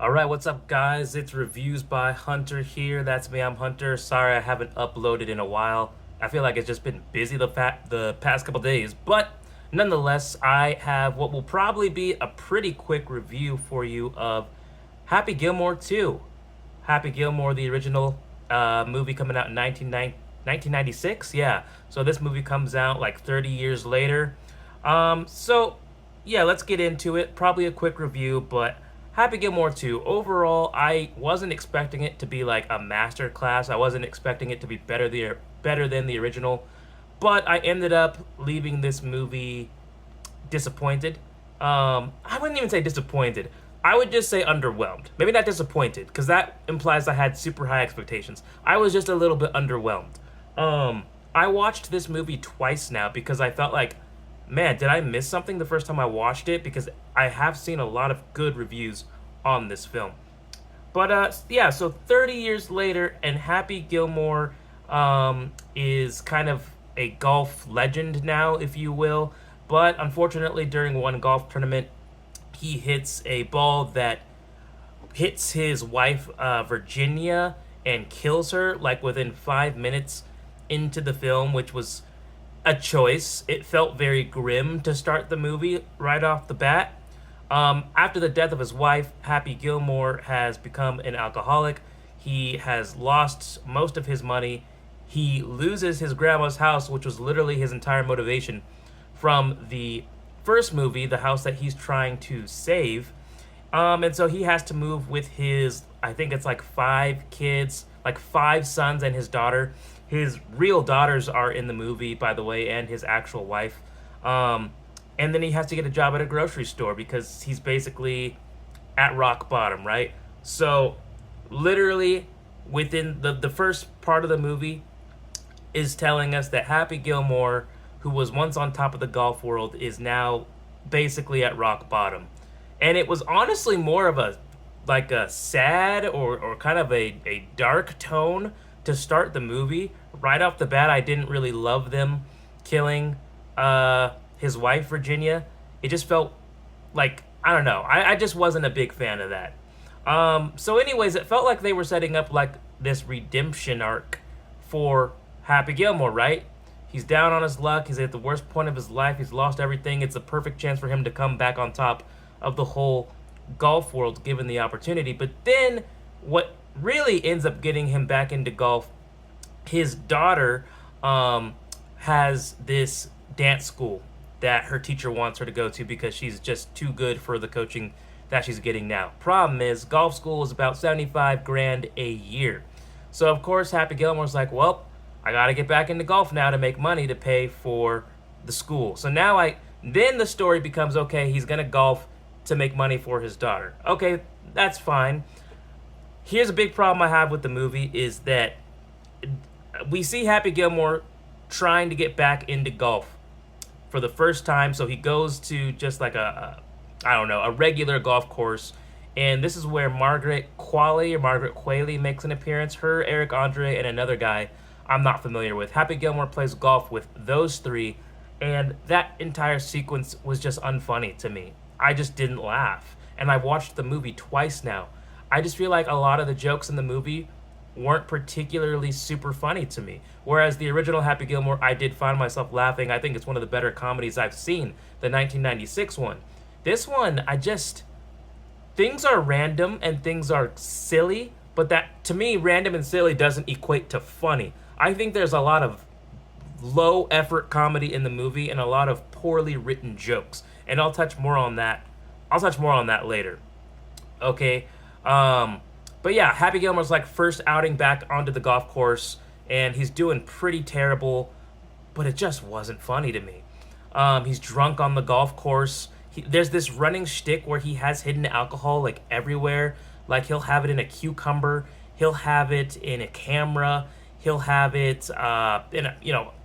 Alright, what's up guys? It's Reviews by Hunter here. That's me, I'm Hunter. Sorry I haven't uploaded in a while. I feel like it's just been busy the past couple days. But nonetheless, I have what will probably be a pretty quick review for you of Happy Gilmore 2. Happy Gilmore, the original movie coming out in 1996. Yeah, so this movie comes out like 30 years later. Yeah, let's get into it. Probably a quick review, but Happy Gilmore 2. Overall, I wasn't expecting it to be like a master class. I wasn't expecting it to be better than the original, but I ended up leaving this movie disappointed. I wouldn't even say disappointed. I would just say underwhelmed. Maybe not disappointed, because that implies I had super high expectations. I was just a little bit underwhelmed. I watched this movie twice now because I felt like, man, did I miss something the first time I watched it? Because I have seen a lot of good reviews on this film. But yeah, so 30 years later, and Happy Gilmore is kind of a golf legend now, if you will. But unfortunately, during one golf tournament, he hits a ball that hits his wife, Virginia, and kills her like within 5 minutes into the film, which was a choice. It felt very grim to start the movie right off the bat. After the death of his wife, Happy Gilmore has become an alcoholic. He has lost most of his money. He loses his grandma's house, which was literally his entire motivation from the first movie, the house that he's trying to save. And so he has to move with his, I think it's like 5 kids, like 5 sons and his daughter. His real daughters are in the movie, by the way, and his actual wife. And then he has to get a job at a grocery store because he's basically at rock bottom, right? So literally within the first part of the movie is telling us that Happy Gilmore, who was once on top of the golf world, is now basically at rock bottom. And it was honestly more of a like a sad or kind of a dark tone to start the movie. Right off the bat, I didn't really love them killing his wife, Virginia. It just felt like, I don't know. I just wasn't a big fan of that. So anyways, it felt like they were setting up like this redemption arc for Happy Gilmore, right? He's down on his luck. He's at the worst point of his life. He's lost everything. It's a perfect chance for him to come back on top of the whole golf world given the opportunity. But then what really ends up getting him back into golf, his daughter has this dance school that her teacher wants her to go to because she's just too good for the coaching that she's getting now. Problem is, golf school is about 75 grand a year. So of course, Happy Gilmore's like, well, I gotta get back into golf now to make money to pay for the school. So now then the story becomes, okay, he's gonna golf to make money for his daughter. Okay, that's fine. Here's a big problem I have with the movie is that we see Happy Gilmore trying to get back into golf for the first time. So he goes to just like I don't know, a regular golf course. And this is where Margaret Qualley makes an appearance. Her, Eric Andre, and another guy I'm not familiar with. Happy Gilmore plays golf with those three, and that entire sequence was just unfunny to me. I just didn't laugh. And I've watched the movie twice now. I just feel like a lot of the jokes in the movie weren't particularly super funny to me. Whereas the original Happy Gilmore, I did find myself laughing. I think it's one of the better comedies I've seen, the 1996 one. This one, things are random and things are silly, but that, to me, random and silly doesn't equate to funny. I think there's a lot of low effort comedy in the movie and a lot of poorly written jokes. And I'll touch more on that. Later. Okay. But yeah, Happy Gilmore's like first outing back onto the golf course, and he's doing pretty terrible, but it just wasn't funny to me. He's drunk on the golf course. There's this running shtick where he has hidden alcohol like everywhere. Like he'll have it in a cucumber, he'll have it in a camera, he'll have it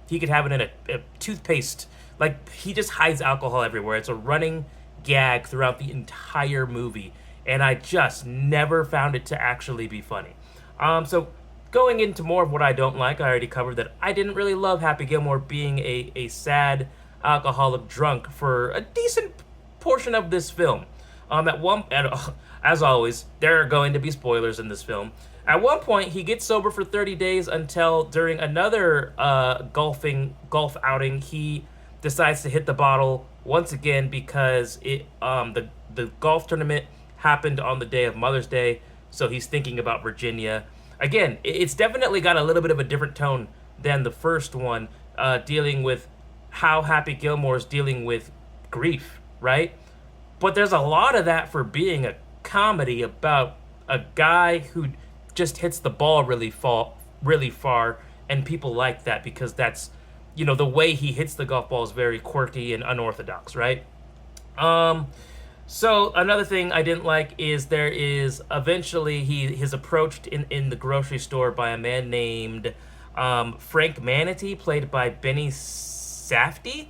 he could have it in a toothpaste. Like he just hides alcohol everywhere. It's a running gag throughout the entire movie, and I just never found it to actually be funny. So going into more of what I don't like, I already covered that I didn't really love Happy Gilmore being a sad alcoholic drunk for a decent portion of this film. At as always, there are going to be spoilers in this film. At one point, he gets sober for 30 days until during another golf outing, he decides to hit the bottle once again because the golf tournament happened on the day of Mother's Day, so he's thinking about Virginia. Again, it's definitely got a little bit of a different tone than the first one, dealing with how Happy Gilmore is dealing with grief, right? But there's a lot of that for being a comedy about a guy who just hits the ball really far, and people like that because that's, the way he hits the golf ball is very quirky and unorthodox, right? So another thing I didn't like is there is eventually he is approached in the grocery store by a man named Frank Manatee, played by Benny Safdie.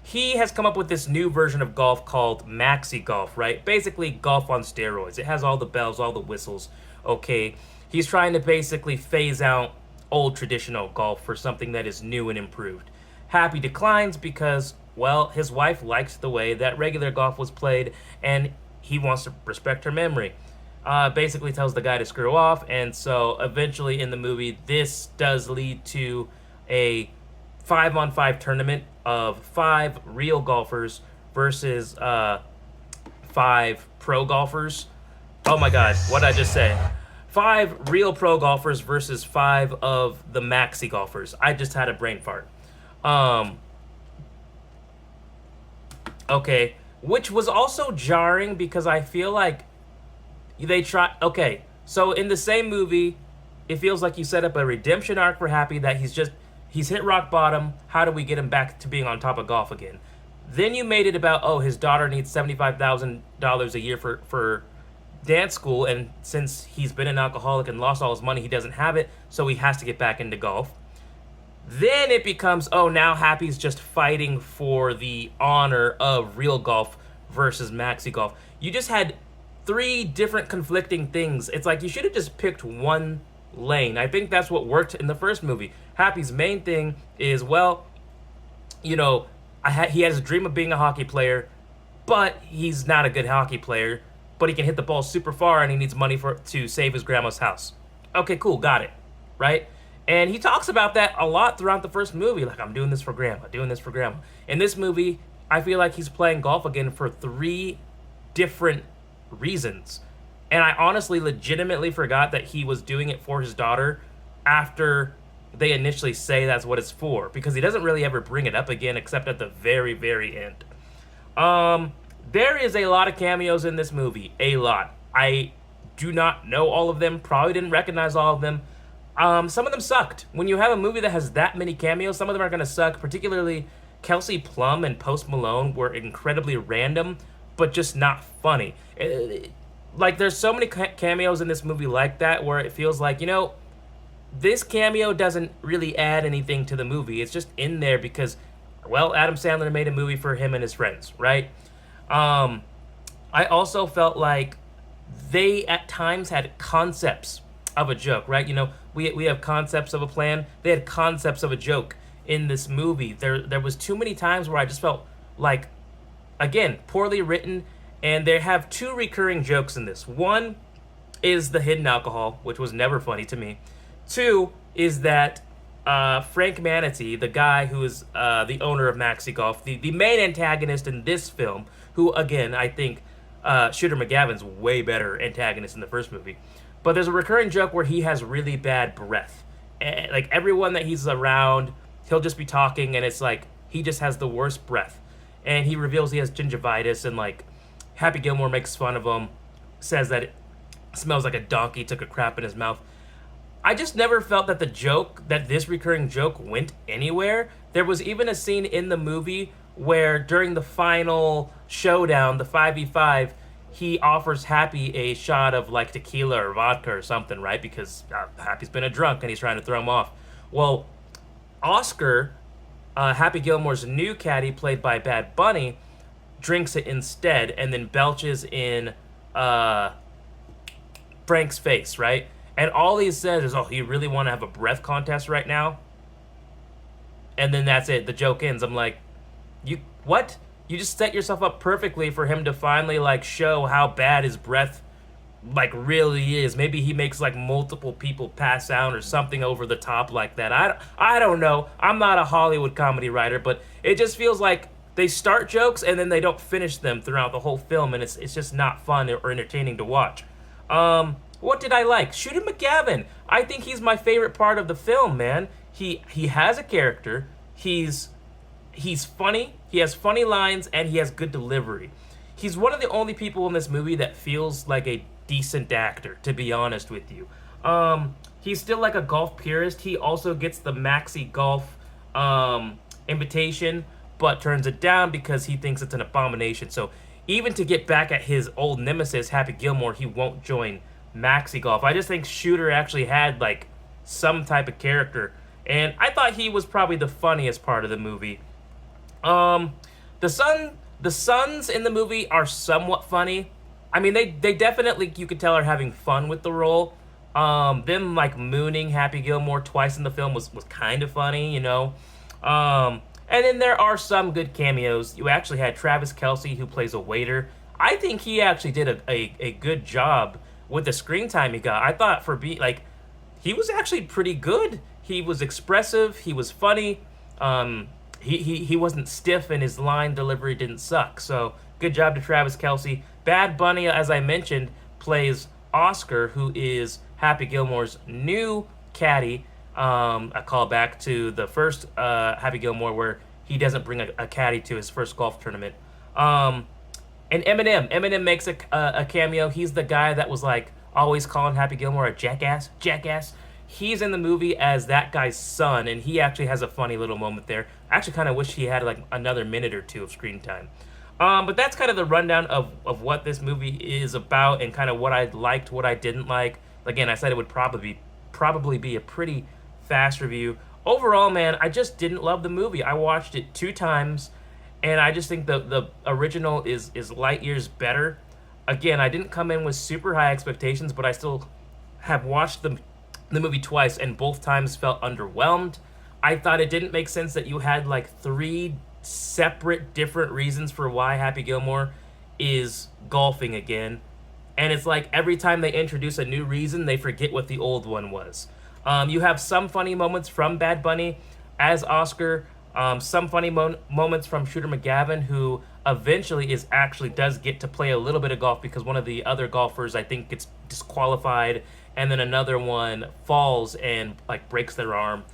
He has come up with this new version of golf called Maxi Golf, right? Basically golf on steroids. It has all the bells, all the whistles. Okay, he's trying to basically phase out old traditional golf for something that is new and improved. Happy declines because, well, his wife likes the way that regular golf was played, and he wants to respect her memory. Basically tells the guy to screw off, and so eventually in the movie, this does lead to a 5-on-5 tournament of 5 real golfers versus 5 pro golfers. Oh my god, what did I just say? 5 real pro golfers versus 5 of the maxi golfers. I just had a brain fart. Okay, which was also jarring because I feel like they try. Okay, so in the same movie, it feels like you set up a redemption arc for Happy that he's hit rock bottom. How do we get him back to being on top of golf again? Then you made it about, oh, his daughter needs $75,000 a year for dance school, and since he's been an alcoholic and lost all his money, he doesn't have it, so he has to get back into golf. Then it becomes, oh, now Happy's just fighting for the honor of real golf versus maxi golf. You just had 3 different conflicting things. It's like you should have just picked one lane. I think that's what worked in the first movie. Happy's main thing is, well, he has a dream of being a hockey player, but he's not a good hockey player, but he can hit the ball super far and he needs money to save his grandma's house. Okay, cool, got it, right? And he talks about that a lot throughout the first movie, like, I'm doing this for grandma, doing this for grandma. In this movie, I feel like he's playing golf again for 3 different reasons. And I honestly legitimately forgot that he was doing it for his daughter after they initially say that's what it's for, because he doesn't really ever bring it up again except at the very, very end. There is a lot of cameos in this movie. A lot. I do not know all of them. Probably didn't recognize all of them. Some of them sucked. When you have a movie that has that many cameos, some of them are going to suck. Particularly Kelsey Plum and Post Malone were incredibly random, but just not funny. Like, there's so many cameos in this movie like that where it feels like, this cameo doesn't really add anything to the movie. It's just in there because, well, Adam Sandler made a movie for him and his friends, right? I also felt like they at times had concepts of a joke, right? We have concepts of a plan. They had concepts of a joke in this movie. There was too many times where I just felt like, again, poorly written, and they have 2 recurring jokes in this. One is the hidden alcohol, which was never funny to me. 2 is that Frank Manatee, the guy who is the owner of Maxi Golf, the main antagonist in this film, who, again, I think Shooter McGavin's way better antagonist in the first movie. But there's a recurring joke where he has really bad breath. And, like, everyone that he's around, he'll just be talking, and it's like he just has the worst breath. And he reveals he has gingivitis, and, like, Happy Gilmore makes fun of him, says that it smells like a donkey took a crap in his mouth. I just never felt that this recurring joke went anywhere. There was even a scene in the movie where during the final showdown, the 5v5, he offers Happy a shot of, like, tequila or vodka or something, right? Because Happy's been a drunk and he's trying to throw him off. Well, Oscar, Happy Gilmore's new caddy, played by Bad Bunny, drinks it instead and then belches in Frank's face, right? And all he says is, oh, you really want to have a breath contest right now? And then that's it. The joke ends. I'm like, what? You just set yourself up perfectly for him to finally, like, show how bad his breath like really is. Maybe he makes like multiple people pass out or something over the top like that. I don't know. I'm not a Hollywood comedy writer, but it just feels like they start jokes and then they don't finish them throughout the whole film, and it's just not fun or entertaining to watch. What did I like? Shooter McGavin. I think he's my favorite part of the film, man. He has a character. He's funny. He has funny lines and he has good delivery. He's one of the only people in this movie that feels like a decent actor, to be honest with you. He's still like a golf purist. He also gets the Maxi Golf invitation, but turns it down because he thinks it's an abomination. So even to get back at his old nemesis, Happy Gilmore, he won't join Maxi Golf. I just think Shooter actually had like some type of character, and I thought he was probably the funniest part of the movie. Um, the sons in the movie are somewhat funny. I mean, they definitely, you could tell, are having fun with the role. Them like mooning Happy Gilmore twice in the film was kind of funny, you know. And then there are some good cameos. You actually had Travis Kelce, who plays a waiter. I think he actually did a good job with the screen time he got. I thought for being like, he was actually pretty good. He was expressive. He was funny. He wasn't stiff, and his line delivery didn't suck. So good job to Travis Kelce. Bad Bunny, as I mentioned, plays Oscar, who is Happy Gilmore's new caddy. A callback to the first Happy Gilmore, where he doesn't bring a caddy to his first golf tournament. And Eminem makes a cameo. He's the guy that was like always calling Happy Gilmore a jackass. He's in the movie as that guy's son, and he actually has a funny little moment there. I actually kind of wish he had like another minute or two of screen time. But that's kind of the rundown of what this movie is about, and kind of what I liked, what I didn't like. Again, I said it would probably be a pretty fast review. Overall, man, I just didn't love the movie. I watched it 2 times, and I just think the original is light years better. Again, I didn't come in with super high expectations, but I still have watched the movie twice, and both times felt underwhelmed. I thought it didn't make sense that you had like 3 separate different reasons for why Happy Gilmore is golfing again. And it's like every time they introduce a new reason, they forget what the old one was. You have some funny moments from Bad Bunny as Oscar, some funny moments from Shooter McGavin, who eventually does get to play a little bit of golf because one of the other golfers, I think, gets disqualified, and then another one falls and like breaks their arm.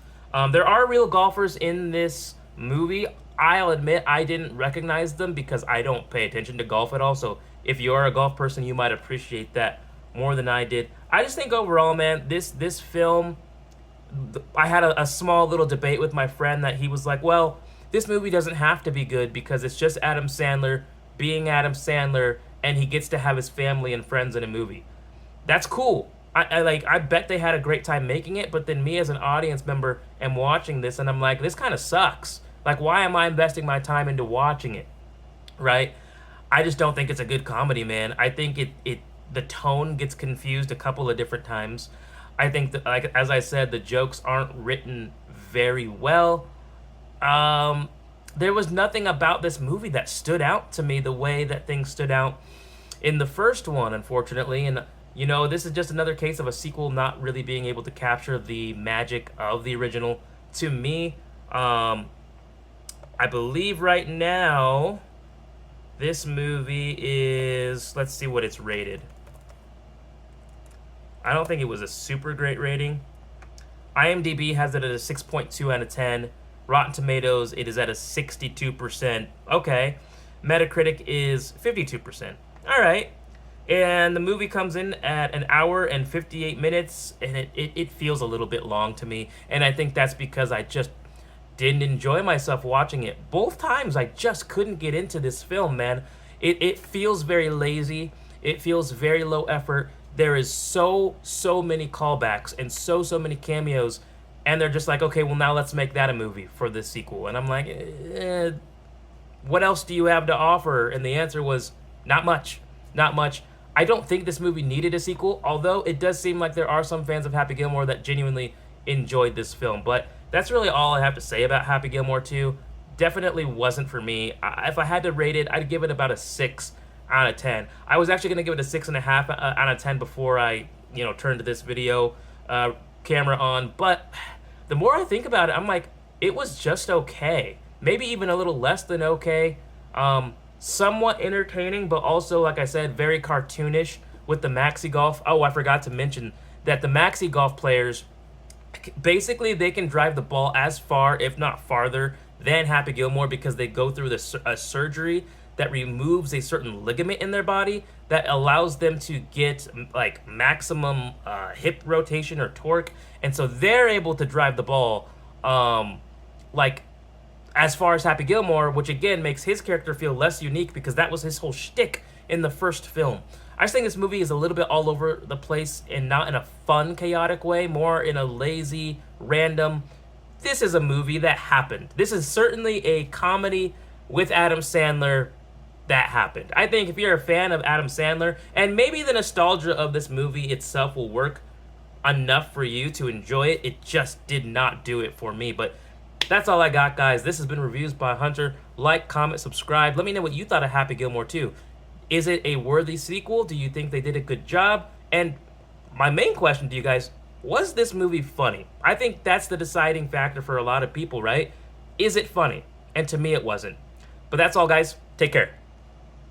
There are real golfers in this movie. I'll admit I didn't recognize them because I don't pay attention to golf at all. So if you are a golf person, you might appreciate that more than I did. I just think overall, man, this film, I had a small little debate with my friend that he was like, well, this movie doesn't have to be good because it's just Adam Sandler being Adam Sandler, and he gets to have his family and friends in a movie. That's cool. I bet they had a great time making it, but then me as an audience member am watching this, and I'm like, this kind of sucks. Like, why am I investing my time into watching it, right? I just don't think it's a good comedy, man. I think the tone gets confused a couple of different times. I think that, like as I said, the jokes aren't written very well. There was nothing about this movie that stood out to me the way that things stood out in the first one, unfortunately. And you know, this is just another case of a sequel not really being able to capture the magic of the original. To me, I believe right now this movie is, let's see what it's rated. I don't think it was a super great rating. IMDb has it at a 6.2 out of 10. Rotten Tomatoes, it is at a 62%. Okay. Metacritic is 52%. All right. And the movie comes in at an hour and 58 minutes, and it feels a little bit long to me. And I think that's because I just didn't enjoy myself watching it. Both times I just couldn't get into this film, man. It feels very lazy. It feels very low effort. There is so many callbacks and so many cameos, and they're just like, okay, well, now let's make that a movie for this sequel. And I'm like, what else do you have to offer? And the answer was not much. I don't think this movie needed a sequel, although it does seem like there are some fans of Happy Gilmore that genuinely enjoyed this film. But that's really all I have to say about Happy Gilmore 2. Definitely wasn't for me. If I had to rate it, I'd give it about a 6 out of 10. I was actually gonna give it a 6.5 out of 10 before I, turned this video camera on. But the more I think about it, I'm like, it was just okay. Maybe even a little less than okay. Somewhat entertaining, but also, like I said, very cartoonish with the maxi golf. Oh, I forgot to mention that the maxi golf players, basically, they can drive the ball as far, if not farther, than Happy Gilmore because they go through a surgery that removes a certain ligament in their body that allows them to get like maximum hip rotation or torque, and so they're able to drive the ball like as far as Happy Gilmore, which again makes his character feel less unique because that was his whole shtick in the first film. I just think this movie is a little bit all over the place and not in a fun, chaotic way, more in a lazy, random, this is a movie that happened. This is certainly a comedy with Adam Sandler that happened. I think if you're a fan of Adam Sandler, and maybe the nostalgia of this movie itself will work enough for you to enjoy it, it just did not do it for me. But that's all I got, guys. This has been Reviews by Hunter. Like, comment, subscribe. Let me know what you thought of Happy Gilmore 2. Is it a worthy sequel? Do you think they did a good job? And my main question to you guys, was this movie funny? I think that's the deciding factor for a lot of people, right? Is it funny? And to me, it wasn't. But that's all, guys. Take care.